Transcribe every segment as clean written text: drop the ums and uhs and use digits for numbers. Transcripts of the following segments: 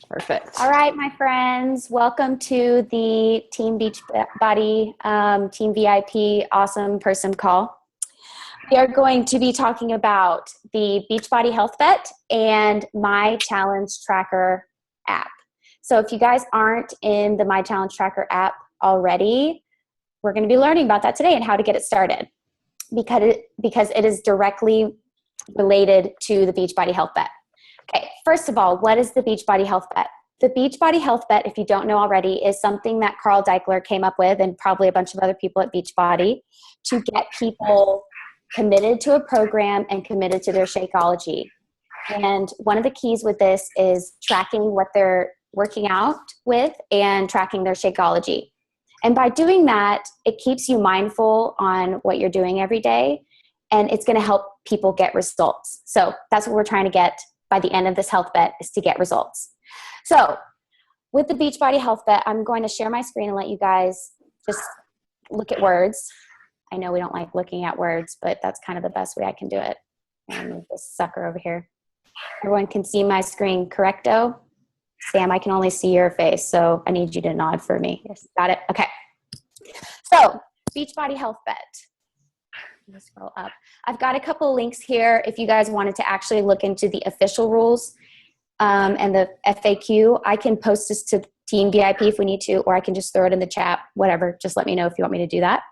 Perfect. All right, my friends, welcome to the Team Beachbody Team VIP Awesome Person Call. We are going to be talking about the Beachbody Health Bet and My Challenge Tracker app. So if you guys aren't in the My Challenge Tracker app already, we're going to be learning about that today and how to get it started because it is directly related to the Beachbody Health Bet. Okay, first of all, what is the Beachbody Health Bet? The Beachbody Health Bet, if you don't know already, is something that Carl Daikeler came up with, and probably a bunch of other people at Beachbody, to get people committed to a program and committed to their Shakeology. And one of the keys with this is tracking what they're working out with and tracking their Shakeology. And by doing that, it keeps you mindful on what you're doing every day, and it's going to help people get results. So that's what we're trying to get by the end of this health bet, is to get results. So with the Beachbody Health Bet, I'm going to share my screen and let you guys just look at words. I know we don't like looking at words, but that's kind of the best way I can do it. And move this sucker over here. Everyone can see my screen, correcto? Sam, I can only see your face, so I need you to nod for me. Yes, got it? Okay. So Beachbody Health Bet. Let's scroll up. I've got a couple links here if you guys wanted to actually look into the official rules and the FAQ. I can post this to Team VIP if we need to, or I can just throw it in the chat, whatever. Just let me know if you want me to do that.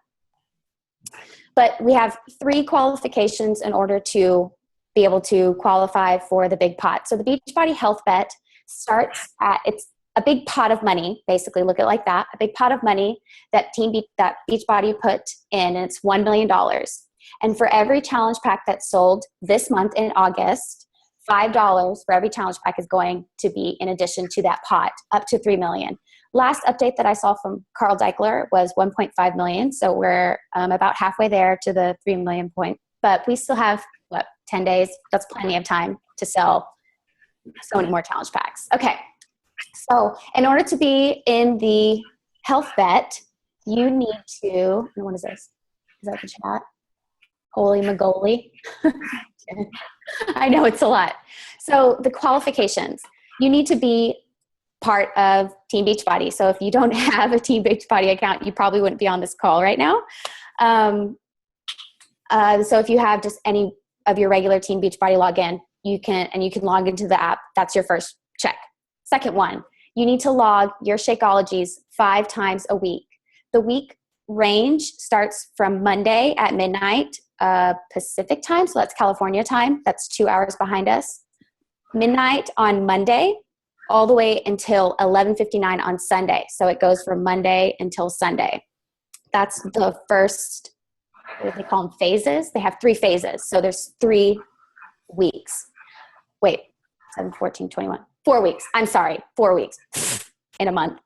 But we have 3 qualifications in order to be able to qualify for the big pot. So the Beachbody Health Bet starts at, it's a big pot of money, basically, look at it like that, a big pot of money that Beachbody put in, and it's $1 million. And for every challenge pack that's sold this month in August, $5 for every challenge pack is going to be in addition to that pot, up to $3 million. Last update that I saw from Carl Daikeler was $1.5 million. So we're about halfway there to the $3 million point. But we still have, 10 days? That's plenty of time to sell so many more challenge packs. Okay. So in order to be in the health bet, you need to, what is this? Is that the chat? Holy Magoli. I know it's a lot. So the qualifications, you need to be part of Team Beachbody. So if you don't have a Team Beachbody account, you probably wouldn't be on this call right now. So if you have just any of your regular Team Beachbody login, you can log into the app. That's your first check. Second one, you need to log your Shakeologies 5 times a week. The week range starts from Monday at midnight Pacific time, so that's California time. That's 2 hours behind us. Midnight on Monday, all the way until 11:59 on Sunday. So it goes from Monday until Sunday. That's the first, what do they call them, phases? They have 3 phases. So there's 3 weeks. Wait, 7, 14, 21. 4 weeks. I'm sorry, 4 weeks in a month.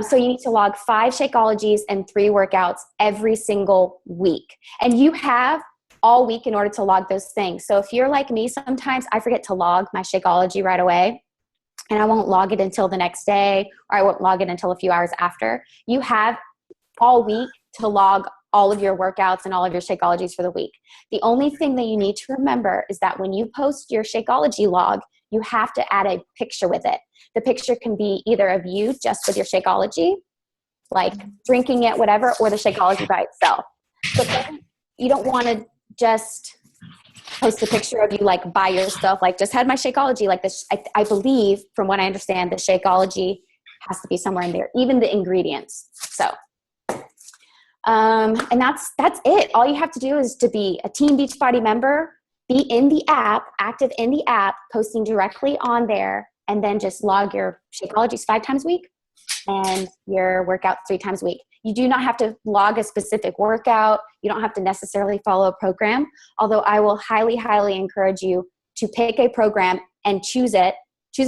So you need to log 5 Shakeologies and 3 workouts every single week. And you have all week in order to log those things. So if you're like me, sometimes I forget to log my Shakeology right away, and I won't log it until the next day, or I won't log it until a few hours after. You have all week to log all of your workouts and all of your Shakeologies for the week. The only thing that you need to remember is that when you post your Shakeology log, you have to add a picture with it. The picture can be either of you just with your Shakeology, like drinking it, whatever, or the Shakeology by itself. So you don't want to just post a picture of you like by yourself, like just had my Shakeology like this. I believe, from what I understand, the Shakeology has to be somewhere in there, even the ingredients. So, and that's it. All you have to do is to be a Team Beachbody member, be in the app, active in the app, posting directly on there, and then just log your Shakeologies 5 times a week and your workout 3 times a week. You do not have to log a specific workout. You don't have to necessarily follow a program, although I will highly, highly encourage you to pick a program and choose a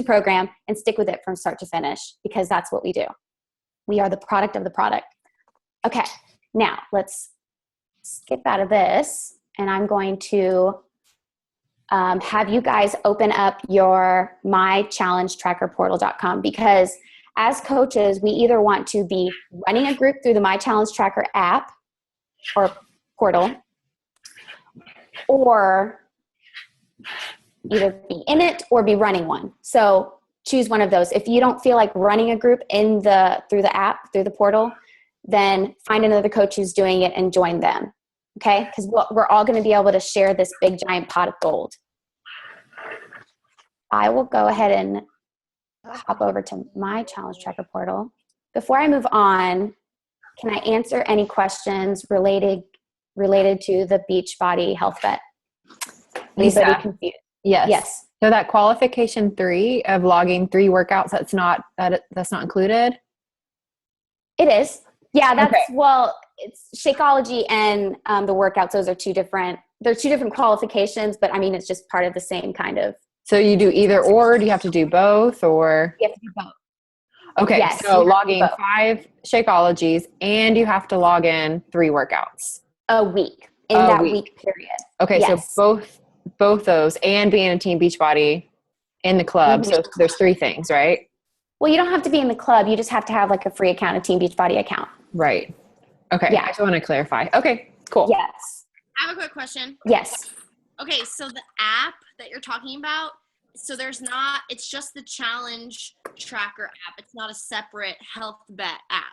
program and stick with it from start to finish, because that's what we do. We are the product of the product. Okay, now let's skip out of this, and I'm going to have you guys open up your mychallengetrackerportal.com, because as coaches, we either want to be running a group through the My Challenge Tracker app or portal, or either be in it or be running one. So choose one of those. If you don't feel like running a group through the app, through the portal, then find another coach who's doing it and join them. Okay? Because we're all going to be able to share this big giant pot of gold. I will go ahead and hop over to my challenge tracker portal. Before I move on, can I answer any questions related to the Beachbody Health Bet? Lisa, Anybody confused? yes. So that qualification 3 of logging 3 workouts, that's not included? It is. Yeah, that's, okay. Well, it's Shakeology and the workouts. Those are they're 2 different qualifications, but I mean, it's just part of the same kind of. So you do either or? Do you have to do both or? You have to do both. Okay, Yes, so logging 5 Shakeologies and you have to log in 3 workouts. A week, in that week period. Okay, yes. So both those and being a Team Beachbody in the club. Mm-hmm. So there's 3 things, right? Well, you don't have to be in the club. You just have to have like a free account, a Team Beachbody account. Right. Okay. Yeah. I just want to clarify. Okay, cool. Yes. I have a quick question. Yes. Okay, so the app that you're talking about, so it's just the challenge tracker app. It's not a separate health bet app.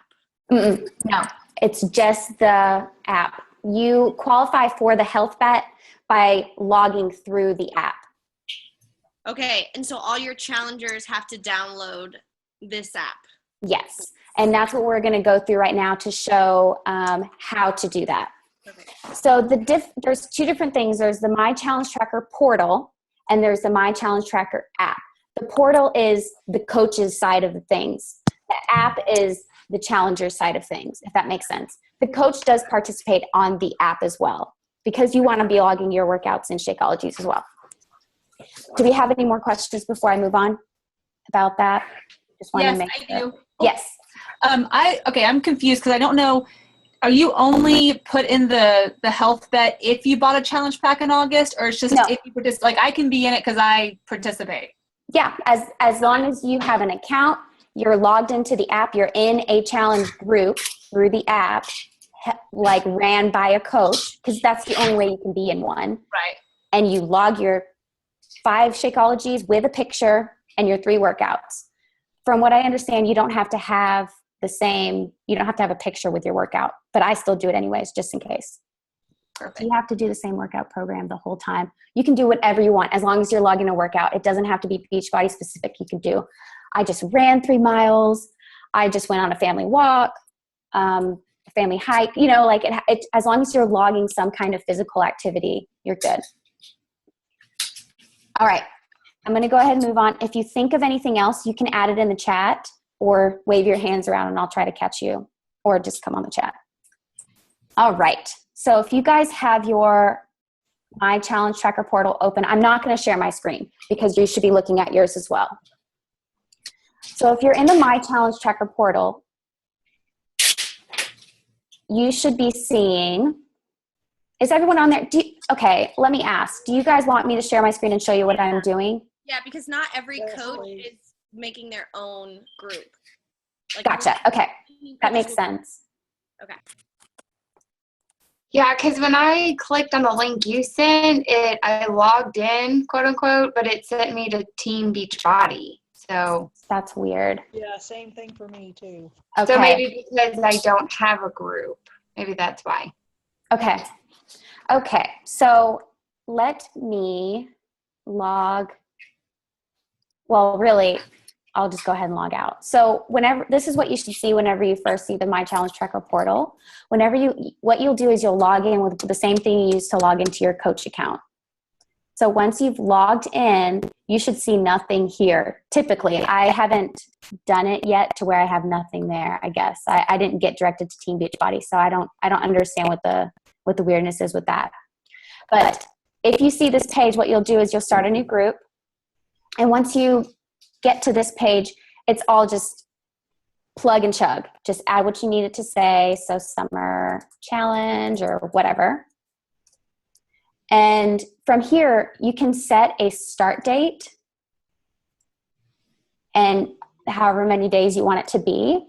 No, it's just the app. You qualify for the health bet by logging through the app. Okay, and so all your challengers have to download this app. Yes, and that's what we're going to go through right now to show how to do that. Okay. So there's 2 different things. There's the My Challenge Tracker portal, and there's the My Challenge Tracker app. The portal is the coach's side of the things. The app is the challenger's side of things, if that makes sense. The coach does participate on the app as well, because you want to be logging your workouts in Shakeologies as well. Do we have any more questions before I move on about that? Just want to make sure. I do. Yes. I'm confused because I don't know. Are you only put in the health bet if you bought a challenge pack in August, or it's just if you participate? Like I can be in it because I participate. Yeah, as long as you have an account, you're logged into the app, you're in a challenge group through the app, like ran by a coach, because that's the only way you can be in one. Right. And you log your 5 Shakeologies with a picture and your 3 workouts. From what I understand, you don't have to have a picture with your workout, but I still do it anyways, just in case. Perfect. You have to do the same workout program the whole time. You can do whatever you want as long as you're logging a workout. It doesn't have to be Beachbody specific. You can do, I just ran 3 miles. I just went on a family walk, a family hike. Like it, as long as you're logging some kind of physical activity, you're good. All right. I'm going to go ahead and move on. If you think of anything else, you can add it in the chat or wave your hands around and I'll try to catch you, or just come on the chat. All right. So if you guys have your My Challenge Tracker portal open, I'm not going to share my screen because you should be looking at yours as well. So if you're in the My Challenge Tracker portal, you should be seeing, is everyone on there? Okay, let me ask. Do you guys want me to share my screen and show you what I'm doing? Yeah, because not every coach is making their own group. Gotcha. Okay. That makes sense. Okay. Yeah, because when I clicked on the link you sent, I logged in, quote unquote, but it sent me to Team Beachbody. So that's weird. Yeah, same thing for me too. Okay. So maybe because I don't have a group. Maybe that's why. Okay. Okay. So let me log. Well, really, I'll just go ahead and log out. So this is what you should see whenever you first see the My Challenge Tracker portal. What you'll do is you'll log in with the same thing you use to log into your coach account. So once you've logged in, you should see nothing here. Typically, I haven't done it yet to where I have nothing there, I guess. I didn't get directed to Team Beachbody, so I don't understand what the weirdness is with that. But if you see this page, what you'll do is you'll start a new group. And once you get to this page, it's all just plug and chug. Just add what you need it to say. So summer challenge or whatever. And from here, you can set a start date and however many days you want it to be.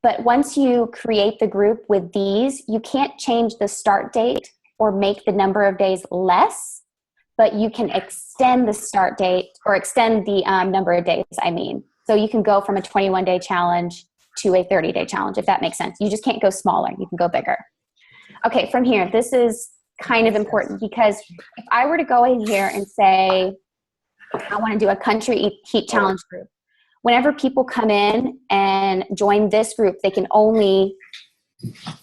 But once you create the group with these, you can't change the start date or make the number of days less but you can extend the start date or extend the number of days, I mean. So you can go from a 21-day challenge to a 30-day challenge, if that makes sense. You just can't go smaller. You can go bigger. Okay, from here, this is kind of important because if I were to go in here and say, I want to do a country heat challenge group, whenever people come in and join this group, they can only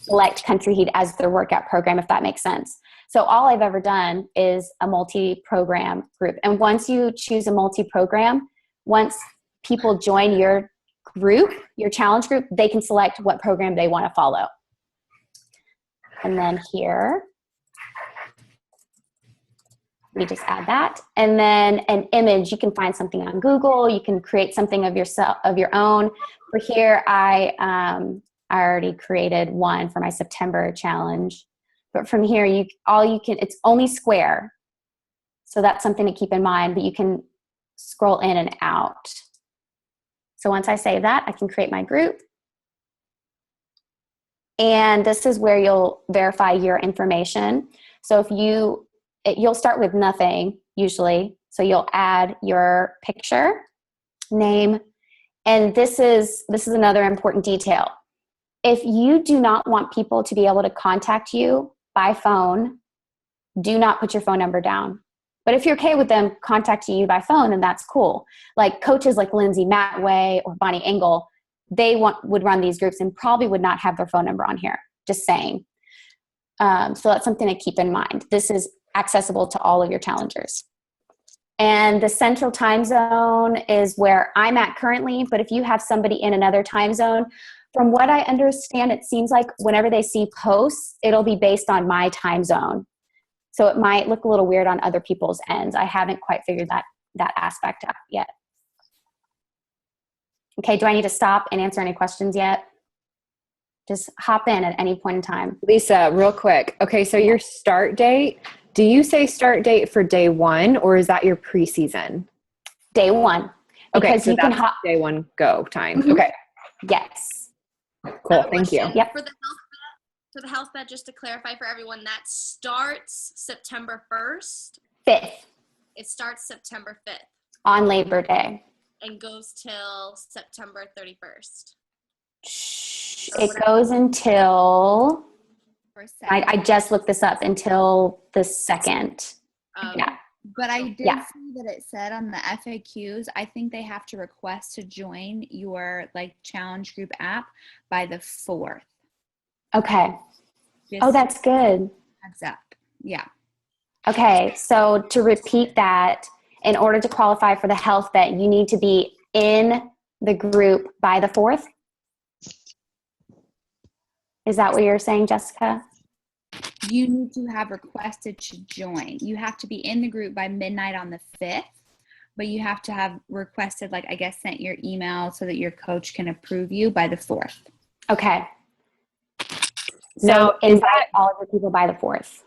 select country heat as their workout program, if that makes sense. So all I've ever done is a multi-program group. And once you choose a multi-program, once people join your group, your challenge group, they can select what program they want to follow. And then here, we just add that. And then an image, you can find something on Google. You can create something of yourself, of your own. For here, I already created one for my September challenge. But from here, it's only square. So that's something to keep in mind, but you can scroll in and out. So once I save that, I can create my group. And this is where you'll verify your information. So if you'll start with nothing usually. So you'll add your picture, name, and this is another important detail. If you do not want people to be able to contact you by phone, do not put your phone number down. But if you're okay with them contacting you by phone, then that's cool. Like coaches like Lindsay Matway or Bonnie Engel, they would run these groups and probably would not have their phone number on here, just saying. So that's something to keep in mind. This is accessible to all of your challengers. And the central time zone is where I'm at currently, but if you have somebody in another time zone, from what I understand, it seems like whenever they see posts, it'll be based on my time zone. So it might look a little weird on other people's ends. I haven't quite figured that aspect out yet. Okay, do I need to stop and answer any questions yet? Just hop in at any point in time. Lisa, real quick. Okay, so your start date, do you say start date for day one or is that your preseason? Day one. Okay, Because so you can that's hop. day one go time. Mhm. Okay, Yes. cool. Thank you. Yep. For the health bet, just to clarify for everyone, that starts September 1st. 5th It starts September 5th on Labor Day. and goes till September 31st. It goes until, For a second. I just looked this up, until the 2nd. Yeah. But I did Yeah. see that it said on the FAQs, I think they have to request to join your challenge group app by the 4th. Okay. Just Oh, that's good. heads up. Yeah. Okay, so to repeat that, in order to qualify for the health bet, you need to be in the group by the 4th? Is that what you're saying, Jessica? You need to have requested to join. You have to be in the group by midnight on the 5th, but you have to have requested, I guess, sent your email so that your coach can approve you by the 4th. Okay. So Now, is invite that, all of the people by the 4th.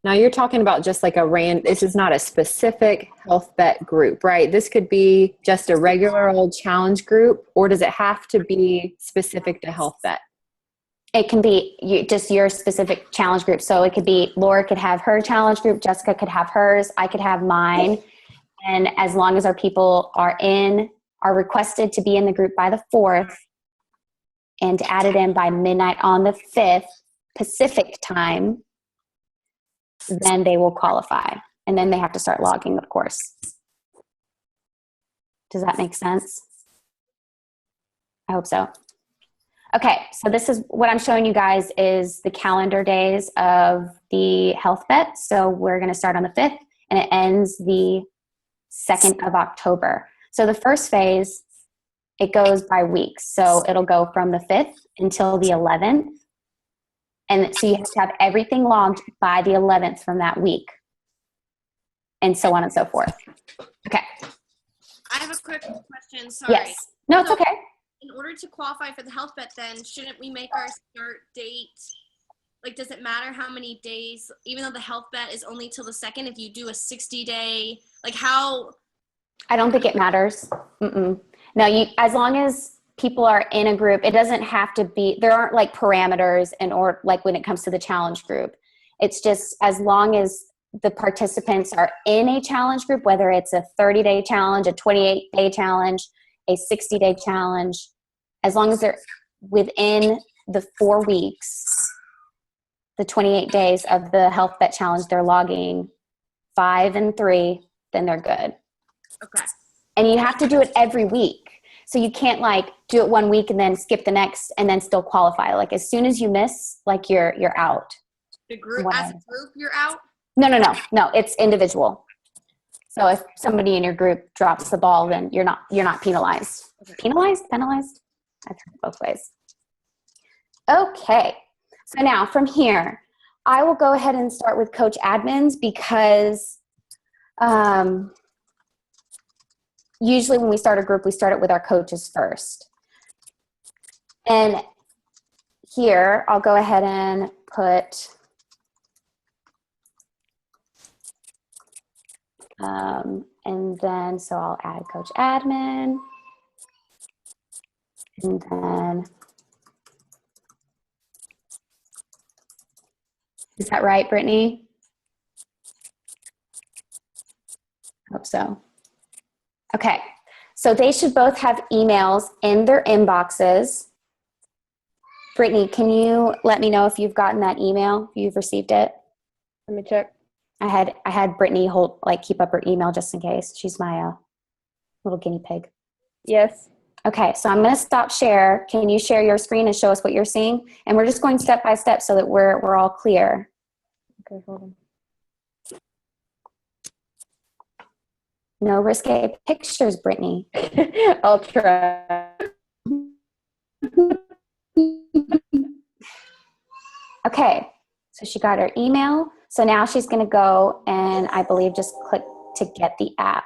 now you're talking about just like this is not a specific health bet group, right? This could be just a regular old challenge group, or does it have to be specific to health bet? It can be just your specific challenge group. So it could be Laura could have her challenge group, Jessica could have hers, I could have mine. And as long as our people are requested to be in the group by the 4th and added in by midnight on the 5th Pacific time, then they will qualify. And then they have to start logging, of course. Does that make sense? I hope so. Okay, so this is what I'm showing you guys is the calendar days of the health bet. So we're going to start on the 5th and it ends the 2nd of October. So the first phase, it goes by weeks. So it'll go from the 5th until the 11th. And so you have to have everything logged by the 11th from that week. And so on and so forth. Okay. I have a quick question. Sorry. Yes. No, it's okay. In order to qualify for the health bet, then shouldn't we make our start date? Does it matter how many days, even though the health bet is only till the 2nd, if you do a 60-day, how? I don't think it matters. Mm-mm. No, as long as people are in a group, it doesn't have to be, there aren't parameters when it comes to the challenge group. It's just as long as the participants are in a challenge group, whether it's a 30-day challenge, a 28-day challenge, a 60-day challenge, as long as they're within the 4 weeks, the 28 days of the Health Bet Challenge, they're logging 5 and 3, then they're good. Okay. And you have to do it every week. So you can't like do it 1 week and then skip the next and then still qualify. Like as soon as you miss, like you're out. The group, as a group, you're out? No, it's individual. So if somebody in your group drops the ball, then you're not penalized. Penalized? I've heard it both ways. Okay. So now from here, I will go ahead and start with coach admins because usually when we start a group, we start it with our coaches first. And here, I'll go ahead and put and then, so I'll add coach admin. And then, is that right, Brittany? Hope so. Okay, so they should both have emails in their inboxes. Brittany, can you let me know if you've gotten that email, if you've received it? Let me check. I had Brittany keep up her email just in case. She's my little guinea pig. Yes. Okay, so I'm going to stop share. Can you share your screen and show us what you're seeing? And we're just going step by step so that we're all clear. Okay, hold on. No risque pictures, Brittany. I'll try. Okay, so she got her email. So now she's going to go and I believe just click to get the app.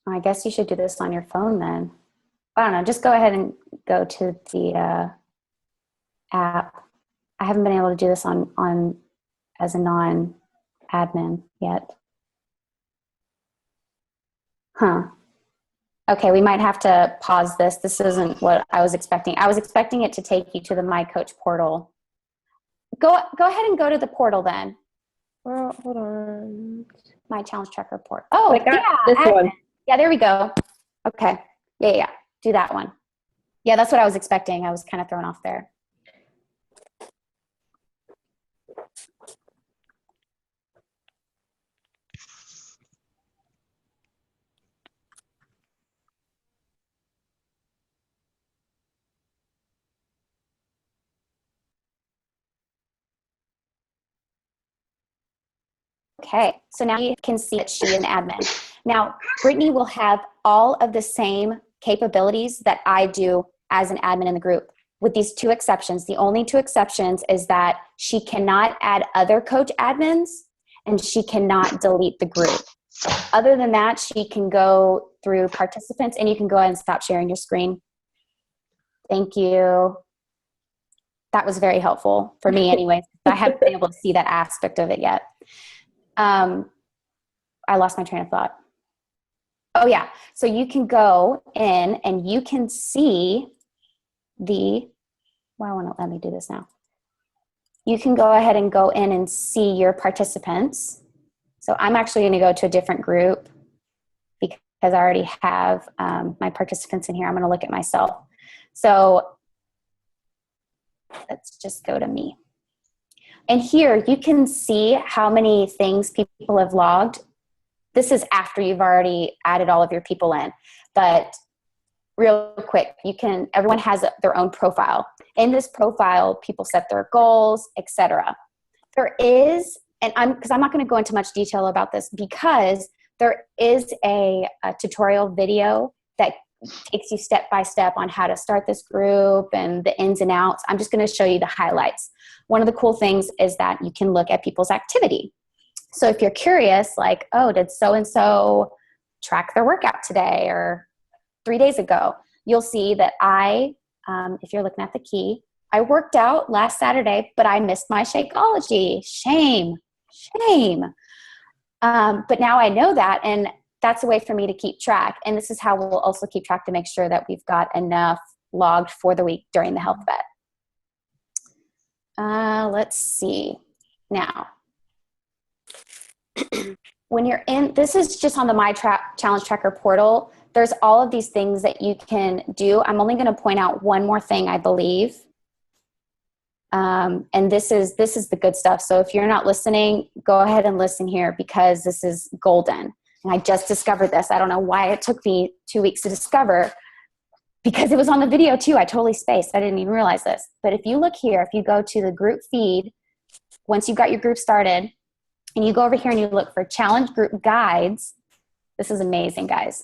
I guess you should do this on your phone then. I don't know, just go ahead and go to the app. I haven't been able to do this on as a non-admin yet. Okay, we might have to pause this. This isn't what I was expecting. I was expecting it to take you to the My Coach portal. Go ahead and go to the portal then. Well, hold on. My Challenge Tracker portal. Oh, yeah. This one. Yeah, there we go. Okay. Yeah. Do that one. Yeah, that's what I was expecting. I was kind of thrown off there. Okay, so now you can see that she's an admin. Now, Brittany will have all of the same capabilities that I do as an admin in the group, with these 2 exceptions. The only 2 exceptions is that she cannot add other coach admins and she cannot delete the group. Other than that, she can go through participants, and you can go ahead and stop sharing your screen. Thank you. That was very helpful for me anyway. I haven't been able to see that aspect of it yet. I lost my train of thought. Oh yeah. So you can go in and you can see why won't it let me do this now? You can go ahead and go in and see your participants. So I'm actually going to go to a different group because I already have my participants in here. I'm going to look at myself. So let's just go to me. And here you can see how many things people have logged. This is after you've already added all of your people in. But real quick, everyone has their own profile. In this profile, people set their goals, etc. There is, because I'm not going to go into much detail about this, because there is a tutorial video that takes you step by step on how to start this group and the ins and outs. I'm just going to show you the highlights. One of the cool things is that you can look at people's activity. So if you're curious, like, oh, did so-and-so track their workout today or 3 days ago, you'll see that if you're looking at the key, I worked out last Saturday, but I missed my Shakeology. Shame. But now I know that, and that's a way for me to keep track. And this is how we'll also keep track to make sure that we've got enough logged for the week during the health bet. Let's see. Now, when you're in, this is just on the Challenge Tracker portal. There's all of these things that you can do. I'm only going to point out one more thing, I believe. And this is the good stuff. So if you're not listening, go ahead and listen here because this is golden. And I just discovered this. I don't know why it took me 2 weeks to discover, because it was on the video too. I totally spaced. I didn't even realize this. But if you look here, if you go to the group feed, once you've got your group started, and you go over here and you look for challenge group guides, this is amazing, guys.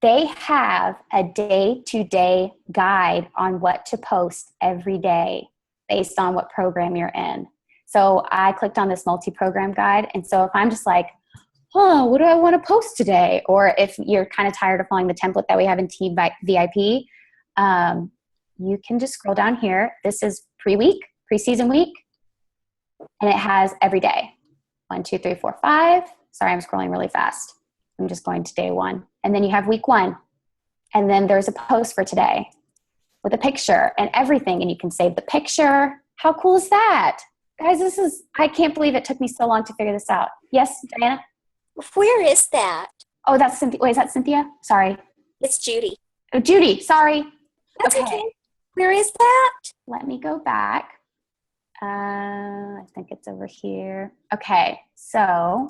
They have a day-to-day guide on what to post every day based on what program you're in. So I clicked on this multi-program guide. And so if I'm just like, oh, what do I want to post today? Or if you're kind of tired of following the template that we have in Team VIP, you can just scroll down here. This is preseason week, and it has every day. 1, 2, 3, 4, 5. Sorry, I'm scrolling really fast. I'm just going to day 1. And then you have week 1. And then there's a post for today with a picture and everything. And you can save the picture. How cool is that? Guys, I can't believe it took me so long to figure this out. Yes, Diana? Where is that? Oh, that's Cynthia. Wait, is that Cynthia? Sorry. It's Judy. Oh, Judy, sorry. That's okay. Where is that? Let me go back. I think it's over here. Okay, so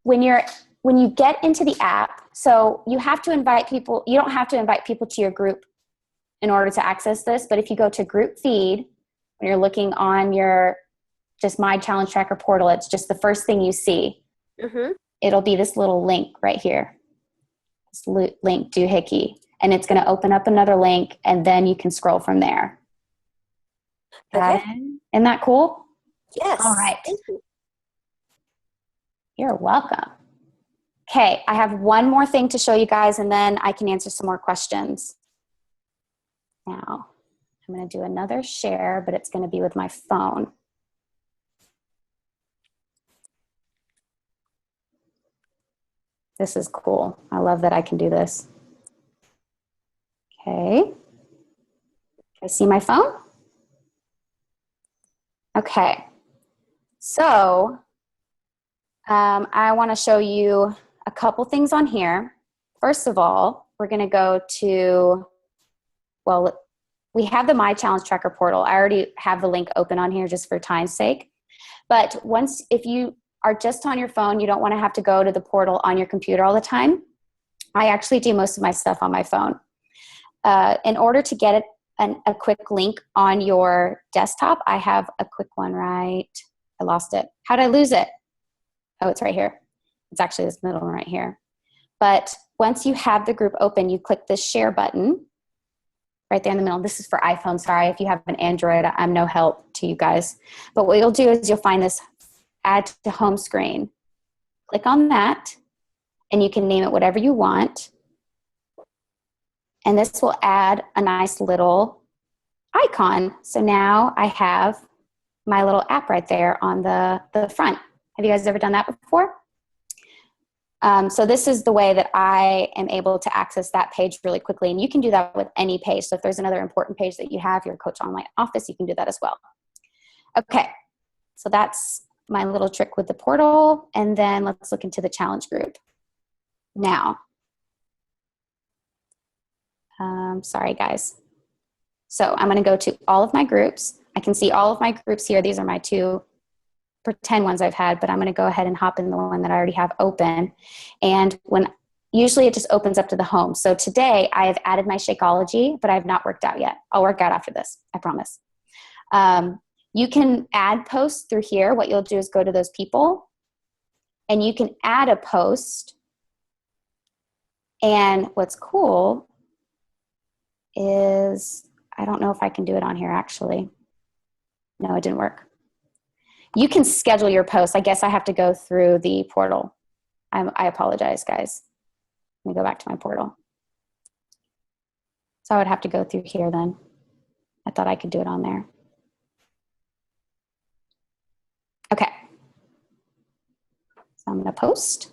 when you get into the app, so you have to invite people. You don't have to invite people to your group in order to access this, but if you go to group feed, when you're looking on your just My Challenge Tracker portal, it's just the first thing you see. Mm-hmm. It'll be this little link right here. This link Doohickey, and it's going to open up another link, and then you can scroll from there. Got Okay. it? Isn't that cool? Yes. All right. Thank you. You're welcome. Okay, I have one more thing to show you guys, and then I can answer some more questions. Now, I'm going to do another share, but it's going to be with my phone. This is cool. I love that I can do this. Okay. Can I see my phone? Okay. So I want to show you a couple things on here. First of all, we're going to go to, well, we have the My Challenge Tracker portal. I already have the link open on here just for time's sake. But if you are just on your phone, you don't want to have to go to the portal on your computer all the time. I actually do most of my stuff on my phone. In order to get a quick link on your desktop, I have a quick one right. I lost it. How did I lose it? Oh, it's right here. It's actually this middle one right here. But once you have the group open, you click this share button right there in the middle. This is for iPhone. Sorry, if you have an Android, I'm no help to you guys. But what you'll do is you'll find this add to home screen. Click on that, and you can name it whatever you want. And this will add a nice little icon. So now I have my little app right there on the front. Have you guys ever done that before? So this is the way that I am able to access that page really quickly. And you can do that with any page. So if there's another important page that you have, your Coach Online Office, you can do that as well. Okay, so that's my little trick with the portal. And then let's look into the challenge group. Now, sorry guys. So I'm gonna go to all of my groups. I can see all of my groups here. These are my 2 pretend ones I've had, but I'm gonna go ahead and hop in the one that I already have open. And usually it just opens up to the home. So today I have added my Shakeology, but I have not worked out yet. I'll work out after this, I promise. You can add posts through here. What you'll do is go to those people, and you can add a post. And what's cool is, I don't know if I can do it on here actually. No, it didn't work. You can schedule your posts. I guess I have to go through the portal. I apologize, guys. Let me go back to my portal. So I would have to go through here then. I thought I could do it on there. Okay. So I'm going to post.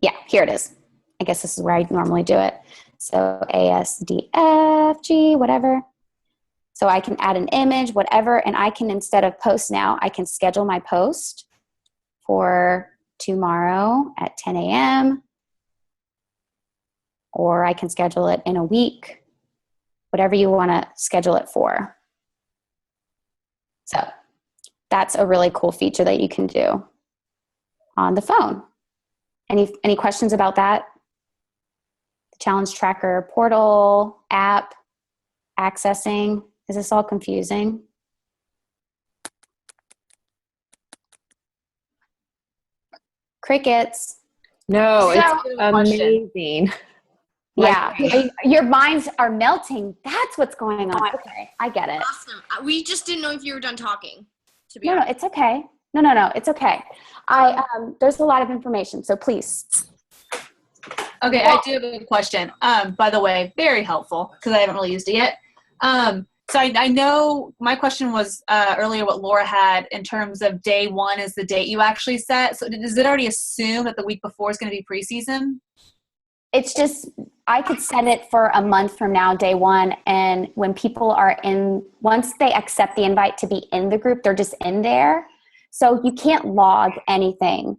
Yeah, here it is. I guess this is where I normally do it. So ASDFG, whatever. So I can add an image, whatever, and I can, instead of post now, I can schedule my post for tomorrow at 10 a.m. or I can schedule it in a week, whatever you want to schedule it for. So that's a really cool feature that you can do on the phone. Any questions about that? The Challenge Tracker portal, app, accessing. Is this all confusing? Crickets. No, So- it's amazing. Yeah, your minds are melting. That's what's going on. Okay, I get it. Awesome. We just didn't know if you were done talking. To be No, honest. it's okay. No, it's okay. There's a lot of information, so please. Okay, I do have a question. By the way, very helpful because I haven't really used it yet. So I know my question was earlier what Laura had in terms of day one is the date you actually set. So does it already assume that the week before is going to be preseason? It's just, I could set it for a month from now, day one. And when people are once they accept the invite to be in the group, they're just in there. So you can't log anything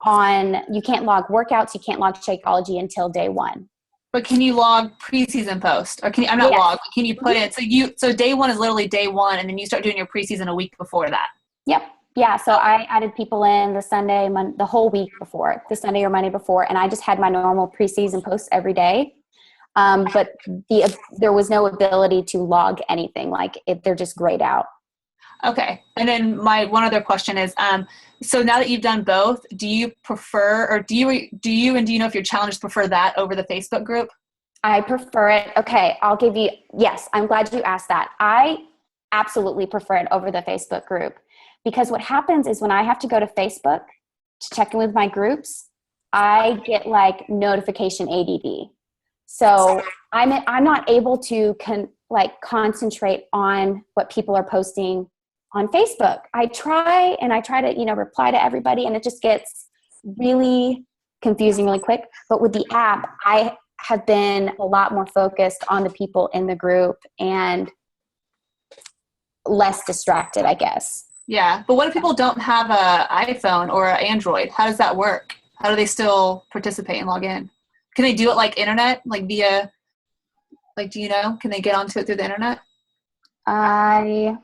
you can't log workouts, you can't log Shakeology until day one. But can you log preseason post? Or I'm not Yes. log, but can you put in, so day one is literally day one and then you start doing your preseason a week before that? Yep. Yeah. So I added people in the Sunday, the whole week before, the Sunday or Monday before, and I just had my normal preseason posts every day. But there was no ability to log anything. Like they're just grayed out. Okay. And then my one other question is, so now that you've done both, do you prefer, or do you know if your challengers prefer that over the Facebook group? I prefer it. Okay. Yes, I'm glad you asked that. I absolutely prefer it over the Facebook group. Because what happens is when I have to go to Facebook to check in with my groups, I get like notification ADD. So I'm not able to concentrate on what people are posting on Facebook. I try to, reply to everybody, and it just gets really confusing really quick. But with the app, I have been a lot more focused on the people in the group and less distracted, I guess. Yeah, but what if people don't have a iPhone or an Android? How does that work? How do they still participate and log in? Can they do it like internet, like via, like, do you know? Can they get onto it through the internet? I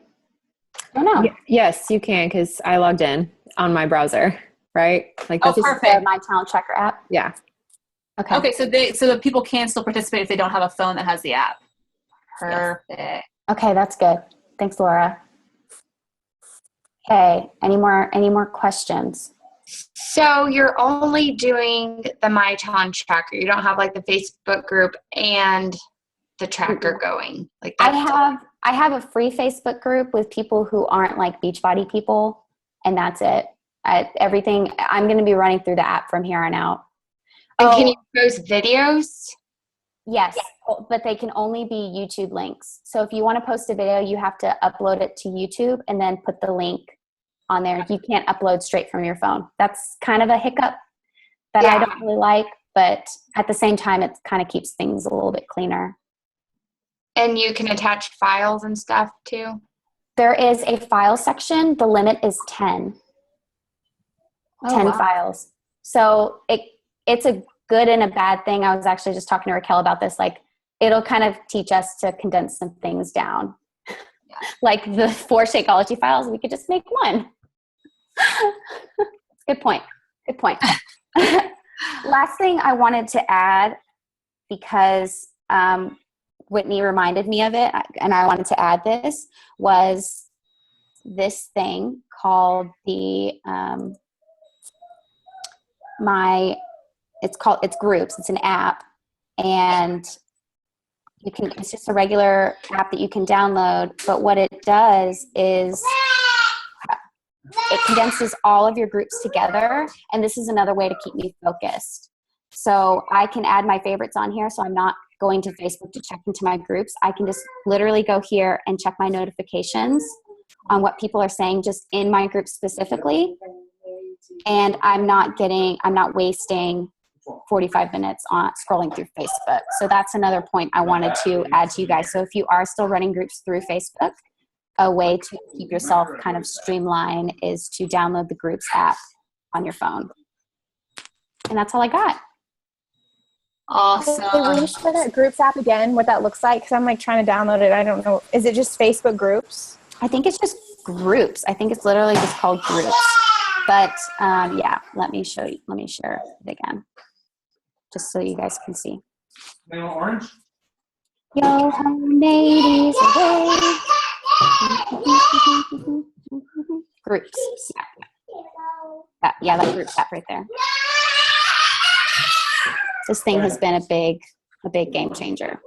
don't know. Yes, you can, because I logged in on my browser, right? Like Oh, that's perfect. My Challenge Tracker app. Yeah. Okay. Okay, so the people can still participate if they don't have a phone that has the app. Perfect. Okay, that's good. Thanks, Laura. Okay, any more questions? So you're only doing the My Challenge Tracker. You don't have like the Facebook group and the tracker going. Like I have a free Facebook group with people who aren't like Beachbody people, and that's it. Everything I'm going to be running through the app from here on out. And can you post videos? Yes, but they can only be YouTube links. So if you want to post a video, you have to upload it to YouTube and then put the link on there. You can't upload straight from your phone. That's kind of a hiccup that I don't really like, but at the same time, it kind of keeps things a little bit cleaner. And you can attach files and stuff too? There is a file section. The limit is 10. 10 files. So it's a good and a bad thing. I was actually just talking to Raquel about this. Like, it'll kind of teach us to condense some things down. Like the 4 Shakeology files, we could just make 1. Good point. Last thing I wanted to add, because Whitney reminded me of it, and I wanted to add this, was this thing called it's Groups. It's an app, and it's just a regular app that you can download, but what it does is it condenses all of your groups together, and this is another way to keep me focused. So I can add my favorites on here, so I'm not going to Facebook to check into my groups. I can just literally go here and check my notifications on what people are saying just in my group specifically, and I'm not wasting 45 minutes on scrolling through Facebook. So that's another point I wanted to add to you guys. So if you are still running groups through Facebook, a way to keep yourself kind of streamlined is to download the groups app on your phone. And that's all I got. Awesome. Will you share that groups app again, what that looks like? Because I'm like trying to download it. I don't know. Is it just Facebook groups? I think it's just groups. I think it's literally just called groups. But yeah, let me show you. Let me share it again, just so you guys can see. Orange? Yo, home ladies away. Groups. Yeah, that groups app right there. This thing has been a big game changer.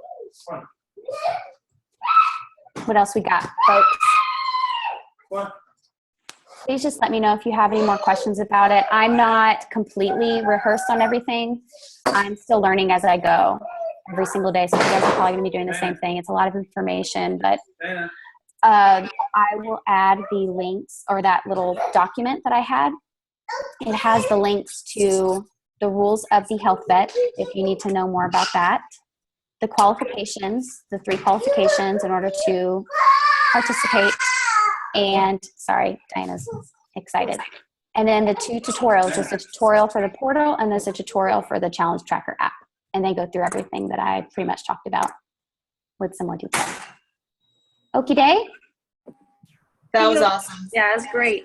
What else we got, folks? Please just let me know if you have any more questions about it. I'm not completely rehearsed on everything. I'm still learning as I go every single day. So you guys are probably going to be doing the same thing. It's a lot of information, but I will add the links or that little document that I had. It has the links to the rules of the health vet if you need to know more about that. The qualifications, the 3 qualifications in order to participate. And sorry, Diana's excited. And then the 2 tutorials, just a tutorial for the portal and there's a tutorial for the challenge tracker app. And they go through everything that I pretty much talked about with some more detail. Okie day? That was awesome. Yeah, it was great.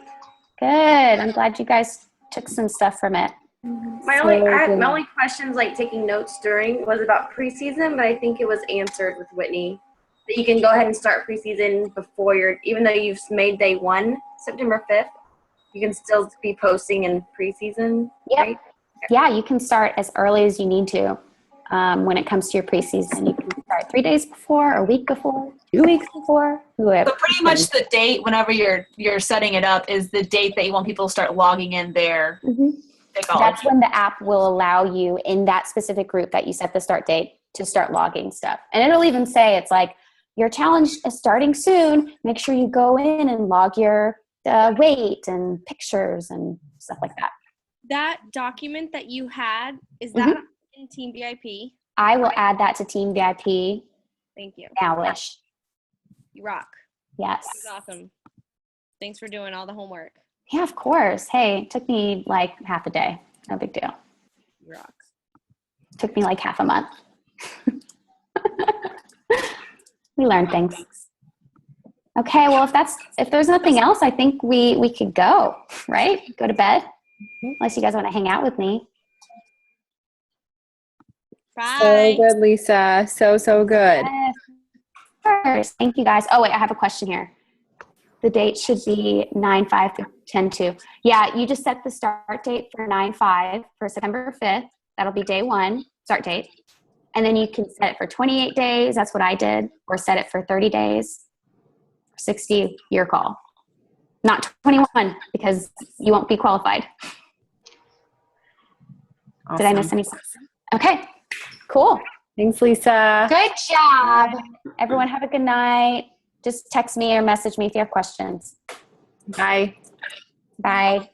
Good. I'm glad you guys took some stuff from it. My only questions, like taking notes during, was about preseason, but I think it was answered with Whitney. That you can go ahead and start preseason before even though you've made day 1, September 5th, you can still be posting in preseason, right? Yeah, you can start as early as you need to when it comes to your preseason. You can start 3 days before, a week before, 2 weeks before, whoever. So pretty much the date, whenever you're setting it up, is the date that you want people to start logging in their college. That's when the app will allow you in that specific group that you set the start date to start logging stuff. And it'll even say, it's like, your challenge is starting soon. Make sure you go in and log your weight and pictures and stuff like that. That document that you had, is that in Team VIP? I will add that to Team VIP Thank you. now-ish. You rock. Yes. This is awesome. Thanks for doing all the homework. Yeah, of course. Hey, it took me like half a day. No big deal. You rock. Took me like half a month. We learn things. Okay, well, if there's nothing else, I think we could go, right? Go to bed, unless you guys want to hang out with me. Bye. So good, Lisa. So good. Yes. First, thank you guys. Oh wait, I have a question here. The date should be 9/5 to 10/2. Yeah, you just set the start date for 9/5 for September 5th. That'll be day 1 start date. And then you can set it for 28 days. That's what I did. Or set it for 30 days. 60, your call. Not 21 because you won't be qualified. Awesome. Did I miss anything? Okay, cool. Thanks, Lisa. Good job. Everyone have a good night. Just text me or message me if you have questions. Bye. Bye.